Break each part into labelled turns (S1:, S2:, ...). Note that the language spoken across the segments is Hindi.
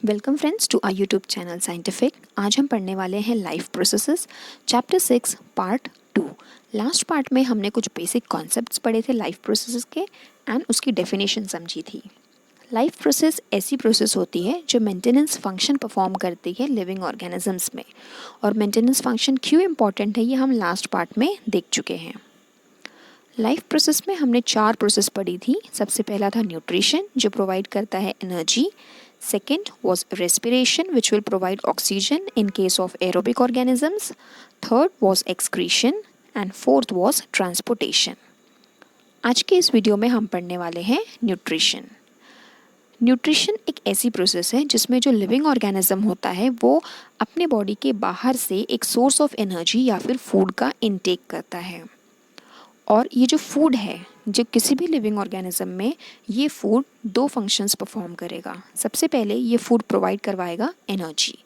S1: Welcome friends to our YouTube channel scientific. आज हम पढ़ने वाले हैं life processes chapter 6 part 2। Last part में हमने कुछ बेसिक कॉन्सेप्ट्स पढ़े थे लाइफ प्रोसेसेस के एंड उसकी डेफिनेशन समझी थी। लाइफ प्रोसेस ऐसी प्रोसेस होती है जो मेंटेनेंस फंक्शन परफॉर्म करती है लिविंग ऑर्गेनिजम्स में, और मेंटेनेंस फंक्शन क्यों इम्पॉर्टेंट है ये हम लास्ट पार्ट में देख चुके हैं। लाइफ प्रोसेस में हमने 4 प्रोसेस पढ़ी थी। सबसे पहला था न्यूट्रिशन जो प्रोवाइड करता है energy. Second was respiration, which will provide oxygen in case of aerobic organisms. Third was excretion and fourth was transportation. आज के इस वीडियो में हम पढ़ने वाले हैं न्यूट्रिशन। न्यूट्रिशन एक ऐसी प्रोसेस है जिसमें जो लिविंग ऑर्गेनिज्म होता है वो अपने बॉडी के बाहर से एक सोर्स ऑफ एनर्जी या फिर फूड का इनटेक करता है, और ये जो फूड है जो किसी भी लिविंग ऑर्गेनिज्म में ये फूड 2 फंक्शंस परफॉर्म करेगा। सबसे पहले ये फूड प्रोवाइड करवाएगा एनर्जी,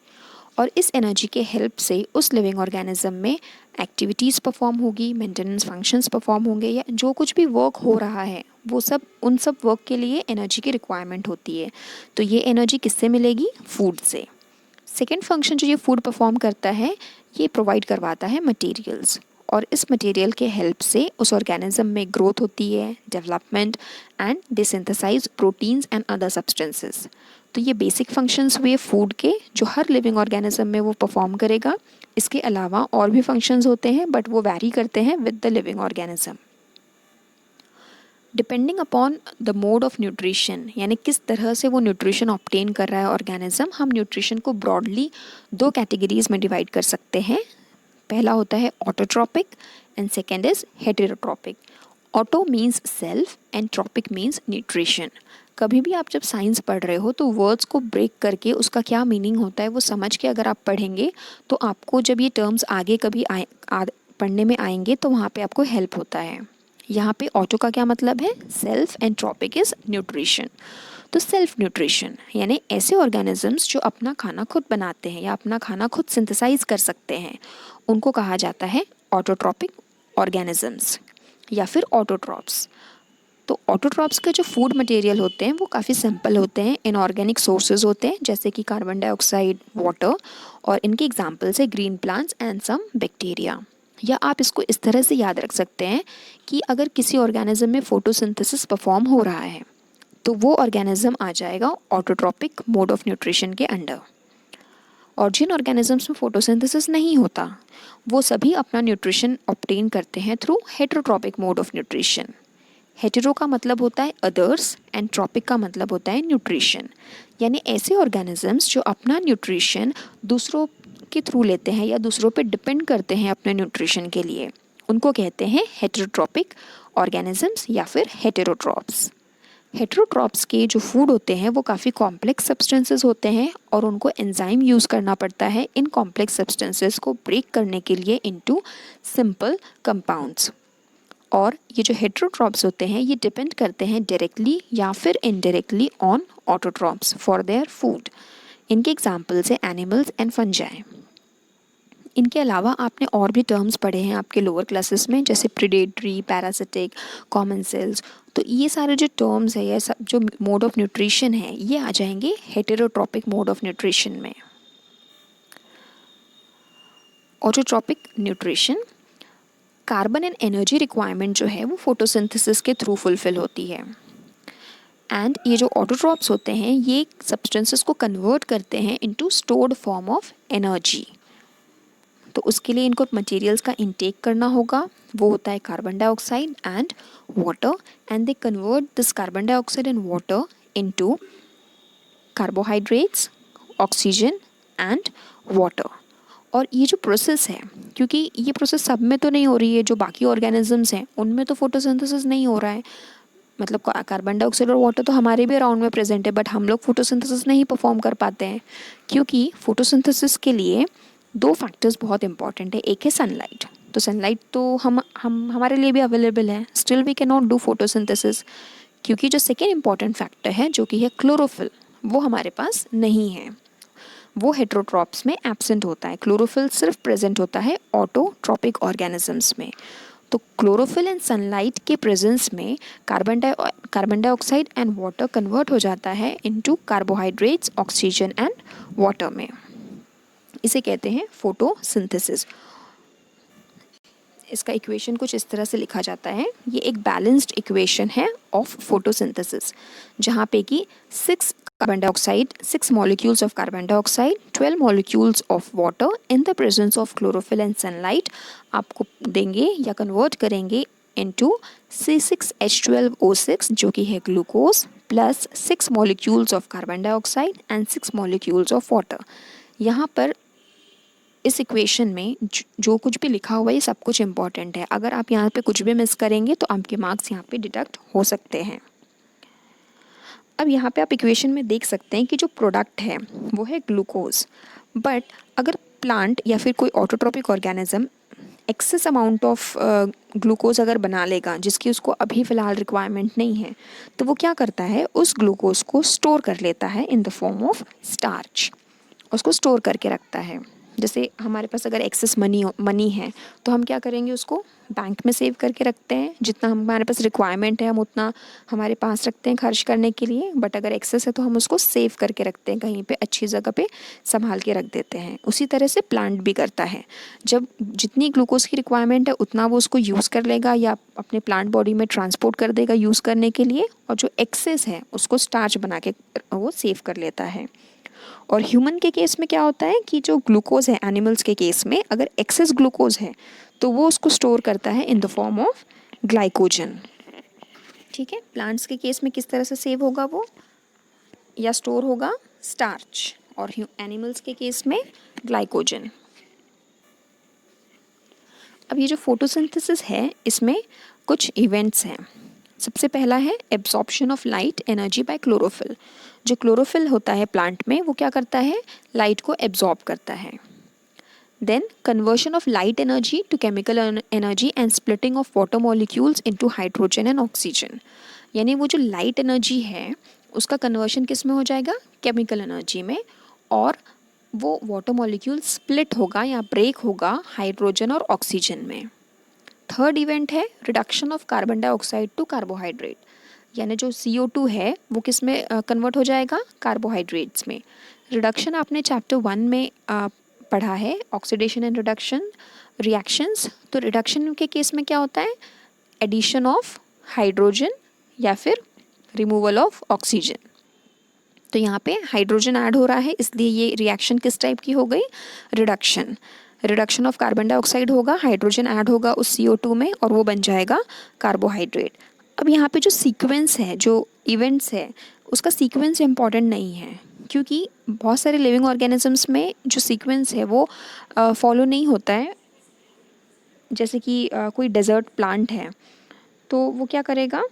S1: और इस एनर्जी के हेल्प से उस लिविंग ऑर्गेनिज्म में एक्टिविटीज़ परफॉर्म होगी, मेंटेनेंस फंक्शंस परफॉर्म होंगे, या जो कुछ भी वर्क हो रहा है वो सब उन सब वर्क के लिए एनर्जी की रिक्वायरमेंट होती है। तो ये एनर्जी किससे मिलेगी? फूड से। सेकेंड फंक्शन जो ये फूड परफॉर्म करता है ये प्रोवाइड करवाता है मटेरियल्स, और इस मटेरियल के हेल्प से उस ऑर्गेनिज्म में ग्रोथ होती है, development and they synthesise proteins and other substances. तो ये बेसिक फंक्शंस हुए फूड के जो हर लिविंग ऑर्गेनिज्म में वो परफॉर्म करेगा। इसके अलावा और भी फंक्शंस होते हैं बट वो वैरी करते हैं with the living organism. Depending upon the mode of nutrition, यानी किस तरह से वो न्यूट्रिशन ऑब्टेन कर रहा है ऑर्गेनिज्म, हम न्यूट्रिशन को ब्रॉडली 2 कैटेगरीज में डिवाइड कर सकते हैं। पहला होता है autotrophic and second is heterotrophic. Auto means self and trophic means nutrition. कभी भी आप जब साइंस पढ़ रहे हो तो वर्ड्स को ब्रेक करके उसका क्या मीनिंग होता है वो समझ के अगर आप पढ़ेंगे तो आपको जब ये टर्म्स आगे कभी पढ़ने में आएंगे तो वहाँ पे आपको हेल्प होता है। यहाँ पे ऑटो का क्या मतलब है? Self, and trophic is nutrition. तो सेल्फ न्यूट्रिशन यानी ऐसे ऑर्गेनिजम्स जो अपना खाना खुद बनाते हैं या अपना खाना खुद सिंथेसाइज कर सकते हैं उनको कहा जाता है ऑटोट्रॉपिक ऑर्गेनिजम्स या फिर ऑटोट्रॉप्स। तो ऑटोट्रॉप्स के जो फूड मटेरियल होते हैं वो काफ़ी सिंपल होते हैं, इनऑर्गेनिक सोर्सेज होते हैं जैसे कि कार्बन डाइऑक्साइड, वाटर, और इनके एग्जांपल्स है green plants and some bacteria. या आप इसको इस तरह से याद रख सकते हैं कि अगर किसी ऑर्गेनिज्म में फोटोसिंथेसिस परफॉर्म हो रहा है तो वो ऑर्गेनिज्म आ जाएगा ऑटोट्रॉपिक मोड ऑफ न्यूट्रिशन के अंडर। और जिन ऑर्गेनिजम्स में फोटोसिंथेसिस नहीं होता वो सभी अपना न्यूट्रिशन ऑब्टेन करते हैं through heterotrophic mode of nutrition. Hetero का मतलब होता है अदर्स एंड ट्रॉपिक का मतलब होता है न्यूट्रिशन, यानी ऐसे ऑर्गेनिजम्स जो अपना न्यूट्रिशन दूसरों के थ्रू लेते हैं या दूसरों पे डिपेंड करते हैं अपने न्यूट्रिशन के लिए, उनको कहते हैं हेटेरोट्रॉपिक ऑर्गेनिजम्स या फिर हेटेरोट्रॉप्स। हेटेरोट्रॉप्स के जो फूड होते हैं वो काफ़ी कॉम्प्लेक्स सब्सटेंसेस होते हैं और उनको एंजाइम यूज़ करना पड़ता है इन कॉम्प्लेक्स सब्सटेंसेस को ब्रेक करने के लिए इनटू सिंपल कंपाउंड्स। और ये जो हेटेरोट्रॉप्स होते हैं ये डिपेंड करते हैं डायरेक्टली या फिर indirectly on autotrophs for their food. इनके एग्जाम्पल्स हैं एनिमल्स एंड फंजाई। इनके अलावा आपने और भी टर्म्स पढ़े हैं आपके लोअर क्लासेस में जैसे प्रीडेटरी, पैरासिटिक, कॉमन सेल्स। तो ये सारे जो टर्म्स है, ये सब जो मोड ऑफ न्यूट्रिशन है ये आ जाएंगे हेटेरोट्रॉपिक मोड ऑफ न्यूट्रिशन में। Autotrophic nutrition, carbon and energy requirement जो है वो फोटोसिंथेसिस के थ्रू फुलफिल होती है, एंड ये जो ऑटोट्रॉप्स होते हैं ये सब्सटेंसेस को कन्वर्ट करते हैं into stored form of energy. तो उसके लिए इनको मटेरियल्स का इंटेक करना होगा, वो होता है carbon dioxide and water, and they convert this carbon dioxide and water into carbohydrates, oxygen and water. और ये जो प्रोसेस है, क्योंकि ये प्रोसेस सब में तो नहीं हो रही है, जो बाकी ऑर्गेनिजम्स हैं उनमें तो फोटोसिंथेसिस नहीं हो रहा है, मतलब कार्बन डाइऑक्साइड और वाटर तो हमारे भी अराउंड में प्रेजेंट है बट हम लोग फोटोसिंथेसिस नहीं परफॉर्म कर पाते हैं, क्योंकि फोटोसिंथेसिस के लिए 2 फैक्टर्स बहुत इंपॉर्टेंट है। एक है सनलाइट, तो सनलाइट तो हम हमारे लिए भी अवेलेबल है, still we can not do photosynthesis, क्योंकि जो सेकेंड इंपॉर्टेंट फैक्टर है जो कि है क्लोरोफिल, वो हमारे पास नहीं है, वो हेटेरोट्रॉप्स में एब्सेंट होता है। क्लोरोफिल सिर्फ प्रेजेंट होता है ऑटोट्रॉपिक ऑर्गेनिजम्स में। तो क्लोरोफिल एंड सनलाइट के प्रेजेंस में carbon dioxide and water convert हो जाता है into carbohydrates, oxygen and water में। इसे कहते हैं फोटोसिंथेसिस। इसका इक्वेशन कुछ इस तरह से लिखा जाता है। ये एक बैलेंस्ड इक्वेशन है ऑफ फोटोसिंथेसिस, जहाँ पे कि 6 molecules of carbon dioxide, 12 molecules of water in the presence of chlorophyll and sunlight आपको देंगे या कन्वर्ट करेंगे into C6H12O6 जो कि है glucose, plus 6 molecules of carbon dioxide and 6 molecules of water। यहाँ पर इस इक्वेशन में जो कुछ भी लिखा हुआ है ये सब कुछ इम्पॉर्टेंट है। अगर आप यहाँ पे कुछ भी मिस करेंगे तो आपके मार्क्स यहाँ पे डिडक्ट हो सकते हैं। अब यहाँ पे आप इक्वेशन में देख सकते हैं कि जो प्रोडक्ट है वो है ग्लूकोज, बट अगर प्लांट या फिर कोई autotrophic organism excess amount of glucose अगर बना लेगा जिसकी उसको अभी फ़िलहाल रिक्वायरमेंट नहीं है, तो वो क्या करता है, उस ग्लूकोज को स्टोर कर लेता है in the form of starch, उसको स्टोर करके रखता है। जैसे हमारे पास अगर एक्सेस मनी है तो हम क्या करेंगे, उसको बैंक में सेव करके रखते हैं, जितना हमारे पास रिक्वायरमेंट है हम उतना हमारे पास रखते हैं खर्च करने के लिए, बट अगर एक्सेस है तो हम उसको सेव करके रखते हैं, कहीं पे अच्छी जगह पे संभाल के रख देते हैं। उसी तरह से प्लांट भी करता है, जब जितनी ग्लूकोज की रिक्वायरमेंट है उतना वो उसको यूज़ कर लेगा या अपने प्लांट बॉडी में ट्रांसपोर्ट कर देगा यूज़ करने के लिए, और जो एक्सेस है उसको स्टार्च बना के वो सेव कर लेता है। और ह्यूमन के केस में क्या होता है कि जो ग्लूकोज है, एनिमल्स के केस में अगर एक्सेस ग्लूकोज है तो वो उसको स्टोर करता है in the form of glycogen. ठीक है, प्लांट्स के केस में किस तरह से सेव होगा वो, या स्टोर होगा स्टार्च, और एनिमल्स के केस में ग्लाइकोजन। अब ये जो फोटोसिंथेसिस है इसमें कुछ इवेंट्स हैं। सबसे पहला है absorption of light energy by chlorophyll. जो क्लोरोफिल होता है प्लांट में वो क्या करता है, लाइट को एब्जॉर्ब करता है। Then conversion of light energy to chemical energy and splitting of water molecules into hydrogen and oxygen. यानी वो जो लाइट एनर्जी है उसका कन्वर्शन किस में हो जाएगा, केमिकल एनर्जी में, और वो वाटर मॉलिक्यूल स्प्लिट होगा या ब्रेक होगा हाइड्रोजन और ऑक्सीजन में। थर्ड इवेंट है reduction of carbon dioxide to carbohydrate, यानी जो CO2 है वो किस में कन्वर्ट हो जाएगा, कार्बोहाइड्रेट्स में। रिडक्शन आपने चैप्टर 1 में पढ़ा है, ऑक्सीडेशन एंड रिडक्शन रिएक्शंस। तो रिडक्शन के केस में क्या होता है, एडिशन ऑफ हाइड्रोजन या फिर रिमूवल ऑफ ऑक्सीजन। तो यहाँ पे हाइड्रोजन ऐड हो रहा है, इसलिए ये रिएक्शन किस टाइप की हो गई, reduction. Reduction of carbon dioxide होगा, हाइड्रोजन ऐड होगा उस CO2 में और वो बन जाएगा कार्बोहाइड्रेट। अब यहाँ पे जो सीक्वेंस है, जो इवेंट्स है, उसका सीक्वेंस इम्पॉर्टेंट नहीं है, क्योंकि बहुत सारे लिविंग ऑर्गेनिजम्स में जो सीक्वेंस है वो फॉलो नहीं होता है। जैसे कि कोई डेजर्ट प्लांट है तो वो क्या करेगा,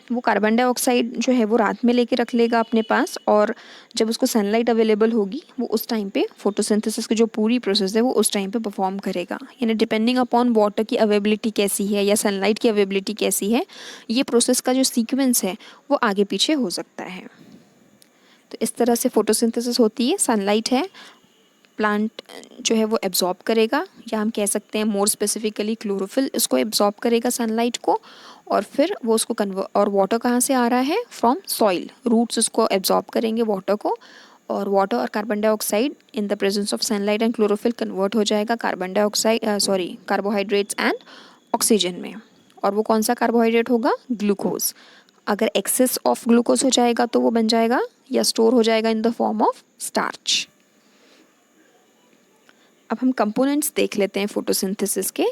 S1: वो कार्बन डाइऑक्साइड जो है वो रात में लेके रख लेगा अपने पास, और जब उसको सनलाइट अवेलेबल होगी वो उस टाइम पे फोटोसिंथेसिस की जो पूरी प्रोसेस है वो उस टाइम पे परफॉर्म करेगा। यानी डिपेंडिंग अपॉन वाटर की अवेलेबिलिटी कैसी है या सनलाइट की अवेलेबिलिटी कैसी है, ये प्रोसेस का जो सीक्वेंस है वो आगे पीछे हो सकता है। तो इस तरह से फोटोसिंथेसिस होती है। सनलाइट है, प्लांट जो है वो एब्जॉर्ब करेगा, या हम कह सकते हैं मोर स्पेसिफिकली क्लोरोफिल इसको एब्जॉर्ब करेगा सनलाइट को, और फिर वो उसको और वाटर कहाँ से आ रहा है, फ्रॉम सॉइल, रूट्स उसको एब्जॉर्ब करेंगे वाटर को, और वाटर और carbon dioxide in the presence of sunlight and chlorophyll convert हो जाएगा कार्बोहाइड्रेट्स एंड ऑक्सीजन में। और वो कौन सा कार्बोहाइड्रेट होगा, ग्लूकोज। अगर एक्सेस ऑफ ग्लूकोज हो जाएगा तो वो बन जाएगा या स्टोर हो जाएगा in the form of starch. अब हम कंपोनेंट्स देख लेते हैं फोटोसिंथेसिस के।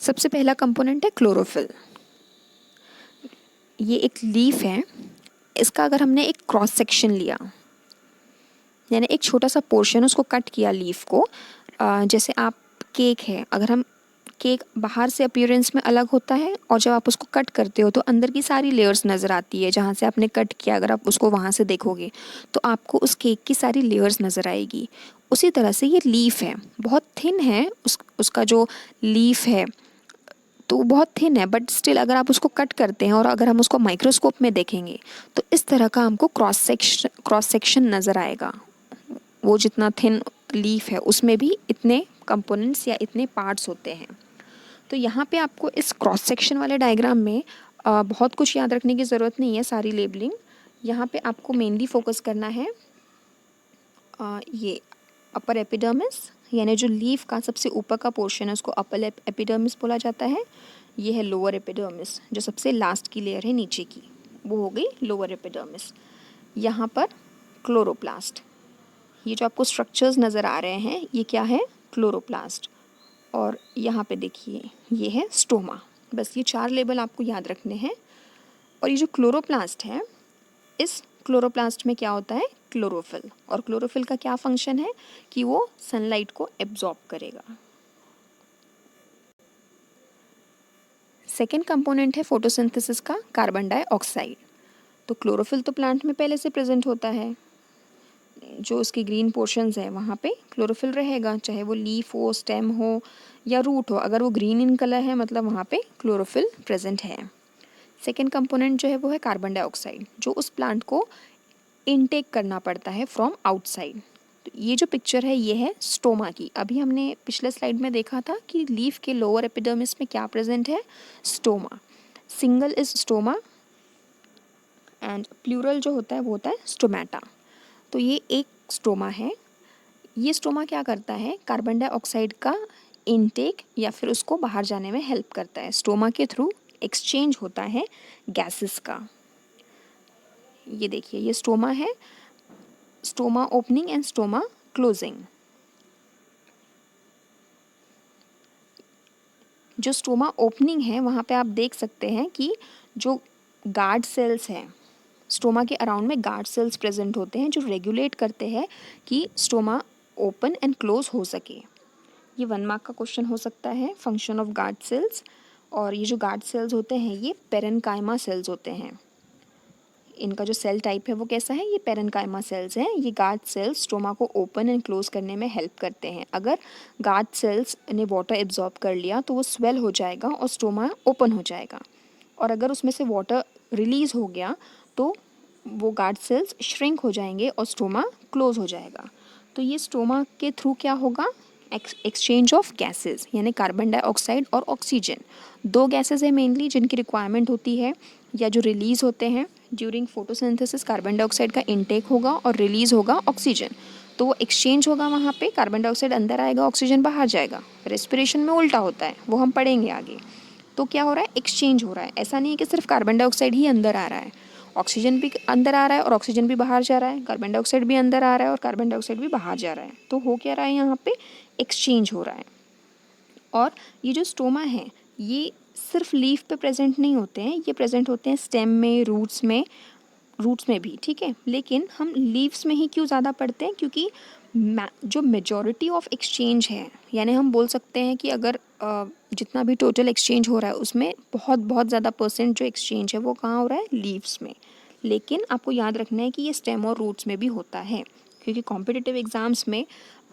S1: सबसे पहला कंपोनेंट है क्लोरोफिल। ये एक लीफ है, इसका अगर हमने एक क्रॉस सेक्शन लिया, यानी एक छोटा सा पोर्शन उसको कट किया लीफ को, जैसे आप केक है, अगर हम केक बाहर से अपीयरेंस में अलग होता है और जब आप उसको कट करते हो तो अंदर की सारी लेयर्स नज़र आती है, जहाँ से आपने कट किया अगर आप उसको वहाँ से देखोगे तो आपको उस केक की सारी लेयर्स नज़र आएगी। उसी तरह से ये लीफ है, बहुत थिन है, उसका जो लीफ है तो बहुत थिन है, बट स्टिल अगर आप उसको कट करते हैं और अगर हम उसको माइक्रोस्कोप में देखेंगे तो इस तरह का हमको क्रॉस सेक्शन नज़र आएगा। वो जितना थिन लीफ है उसमें भी इतने कंपोनेंट्स या इतने पार्ट्स होते हैं। तो यहाँ पे आपको इस क्रॉस सेक्शन वाले डायग्राम में बहुत कुछ याद रखने की ज़रूरत नहीं है, सारी लेबलिंग। यहाँ पे आपको मेनली फोकस करना है ये अपर एपिडर्मिस, यानी जो लीफ का सबसे ऊपर का पोर्शन है उसको अपर एपिडर्मिस बोला जाता है। ये है लोअर एपिडर्मिस, जो सबसे लास्ट की लेयर है नीचे की, वो हो गई लोअर एपिडर्मिस। यहाँ पर क्लोरोप्लास्ट, ये जो आपको स्ट्रक्चर्स नज़र आ रहे हैं ये क्या है, क्लोरोप्लास्ट। और यहाँ पे देखिए ये है स्टोमा। बस ये 4 लेबल आपको याद रखने हैं। और ये जो क्लोरोप्लास्ट है, इस क्लोरोप्लास्ट में क्या होता है, क्लोरोफिल। और क्लोरोफिल का क्या फंक्शन है कि वो सनलाइट को एब्जॉर्ब करेगा। सेकेंड कंपोनेंट है फोटोसिंथेसिस का, कार्बन डाइऑक्साइड। तो क्लोरोफिल तो प्लांट में पहले से प्रेजेंट होता है, जो उसकी ग्रीन पोर्शंस है वहाँ पे क्लोरोफिल रहेगा, चाहे वो लीफ हो, स्टेम हो या रूट हो। अगर वो ग्रीन इन कलर है मतलब वहाँ पे क्लोरोफिल प्रेजेंट है। सेकेंड कंपोनेंट जो है वो है कार्बन डाइऑक्साइड, जो उस प्लांट को इनटेक करना पड़ता है फ्रॉम आउटसाइड। तो ये जो पिक्चर है ये है स्टोमा की। अभी हमने पिछले स्लाइड में देखा था कि लीफ के लोअर एपिडर्मिस में क्या प्रेजेंट है, stoma. Single is stoma and plural जो होता है वो होता है स्टोमेटा। तो ये एक स्टोमा है। ये स्टोमा क्या करता है, कार्बन डाइऑक्साइड का इनटेक या फिर उसको बाहर जाने में हेल्प करता है। स्टोमा के थ्रू एक्सचेंज होता है गैसेस का। ये देखिए ये स्टोमा है, stoma opening and stoma closing. जो स्टोमा ओपनिंग है वहाँ पे आप देख सकते हैं कि जो गार्ड सेल्स हैं, स्टोमा के अराउंड में गार्ड सेल्स प्रेजेंट होते हैं जो रेगुलेट करते हैं कि स्टोमा ओपन एंड क्लोज हो सके। ये 1 मार्क का क्वेश्चन हो सकता है, फंक्शन ऑफ गार्ड सेल्स। और ये जो गार्ड सेल्स होते हैं ये पेरेन्काइमा सेल्स होते हैं। इनका जो सेल टाइप है वो कैसा है, ये पेरेन्काइमा सेल्स हैं। ये गार्ड सेल्स स्टोमा को ओपन एंड क्लोज करने में हेल्प करते हैं। अगर गार्ड सेल्स ने वाटर एब्जॉर्ब कर लिया तो वो स्वेल हो जाएगा और स्टोमा ओपन हो जाएगा। और अगर उसमें से वाटर रिलीज हो गया तो वो गार्ड सेल्स श्रिंक हो जाएंगे और स्टोमा क्लोज हो जाएगा। तो ये स्टोमा के थ्रू क्या होगा, एक्सचेंज ऑफ गैसेस, यानी कार्बन डाइऑक्साइड और ऑक्सीजन। 2 गैसेस है मेनली जिनकी रिक्वायरमेंट होती है या जो रिलीज होते हैं ड्यूरिंग फोटोसिंथेसिस। कार्बन डाइऑक्साइड का इनटेक होगा और रिलीज होगा ऑक्सीजन। तो वो एक्सचेंज होगा वहाँ पे, कार्बन डाइऑक्साइड अंदर आएगा, ऑक्सीजन बाहर जाएगा। रेस्पिरेशन में उल्टा होता है, वो हम पढ़ेंगे आगे। तो क्या हो रहा है, एक्सचेंज हो रहा है। ऐसा नहीं है कि सिर्फ कार्बन डाइऑक्साइड ही अंदर आ रहा है, ऑक्सीजन भी अंदर आ रहा है और ऑक्सीजन भी बाहर जा रहा है, कार्बन डाइऑक्साइड भी अंदर आ रहा है और कार्बन डाइऑक्साइड भी बाहर जा रहा है। तो हो क्या रहा है, यहाँ पे एक्सचेंज हो रहा है। और ये जो स्टोमा है ये सिर्फ लीफ पे प्रेजेंट नहीं होते हैं, ये प्रेजेंट होते हैं स्टेम में, रूट्स में भी, ठीक है। लेकिन हम लीव्स में ही क्यों ज़्यादा पढ़ते हैं, क्योंकि जो मेजॉरिटी ऑफ एक्सचेंज है, यानी हम बोल सकते हैं कि अगर जितना भी टोटल एक्सचेंज हो रहा है उसमें बहुत बहुत ज़्यादा परसेंट जो एक्सचेंज है वो कहाँ हो रहा है, लीव्स में। लेकिन आपको याद रखना है कि ये स्टेम और रूट्स में भी होता है, क्योंकि कॉम्पिटिटिव एग्ज़ाम्स में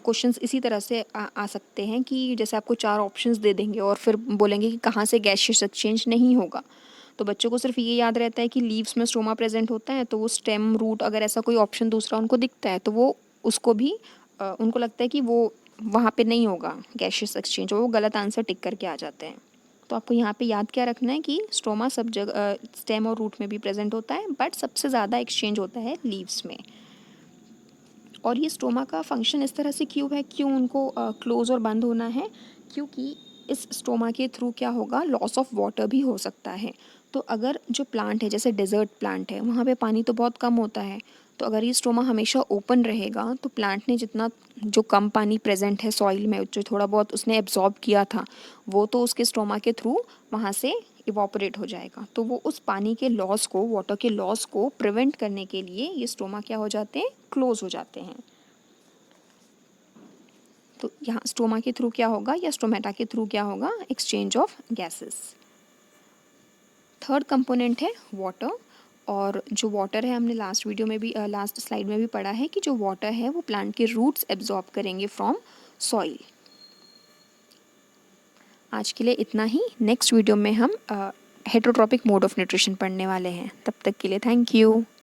S1: क्वेश्चंस इसी तरह से आ सकते हैं कि जैसे आपको 4 ऑप्शंस दे देंगे और फिर बोलेंगे कि कहाँ से गैसियस एक्सचेंज नहीं होगा। तो बच्चों को सिर्फ ये याद रहता है कि लीव्स में स्टोमा प्रेजेंट होता है, तो वो स्टेम, रूट, अगर ऐसा कोई ऑप्शन दूसरा उनको दिखता है तो वो उसको भी उनको लगता है कि वो वहाँ पे नहीं होगा गैसियस एक्सचेंज, और वो गलत आंसर टिक करके आ जाते हैं। तो आपको यहाँ पे याद क्या रखना है कि स्टोमा सब जगह स्टेम और रूट में भी प्रेजेंट होता है, बट सबसे ज़्यादा एक्सचेंज होता है लीव्स में। और ये स्टोमा का फंक्शन इस तरह से क्यों है, क्यों उनको क्लोज और बंद होना है, क्योंकि इस स्टोमा के थ्रू क्या होगा, लॉस ऑफ वाटर भी हो सकता है। तो अगर जो प्लांट है, जैसे डेजर्ट प्लांट है, वहाँ पे पानी तो बहुत कम होता है, तो अगर ये स्टोमा हमेशा ओपन रहेगा तो प्लांट ने जितना जो कम पानी प्रेजेंट है सॉइल में, जो थोड़ा बहुत उसने एब्जॉर्ब किया था, वो तो उसके स्टोमा के थ्रू वहाँ से इवॉपरेट हो जाएगा। तो वो उस पानी के लॉस को, वाटर के लॉस को प्रिवेंट करने के लिए ये स्टोमा क्या हो जाते हैं, क्लोज हो जाते हैं। तो यहाँ स्टोमा के थ्रू क्या होगा या स्टोमेटा के थ्रू क्या होगा, exchange of gases. Third component है वाटर। और जो वाटर है हमने लास्ट वीडियो में भी, लास्ट स्लाइड में भी पढ़ा है कि जो वाटर है वो प्लांट के रूट्स एब्जॉर्ब करेंगे फ्रॉम सॉइल। आज के लिए इतना ही। नेक्स्ट वीडियो में हम हेटरोट्रॉपिक मोड ऑफ न्यूट्रिशन पढ़ने वाले हैं। तब तक के लिए थैंक यू।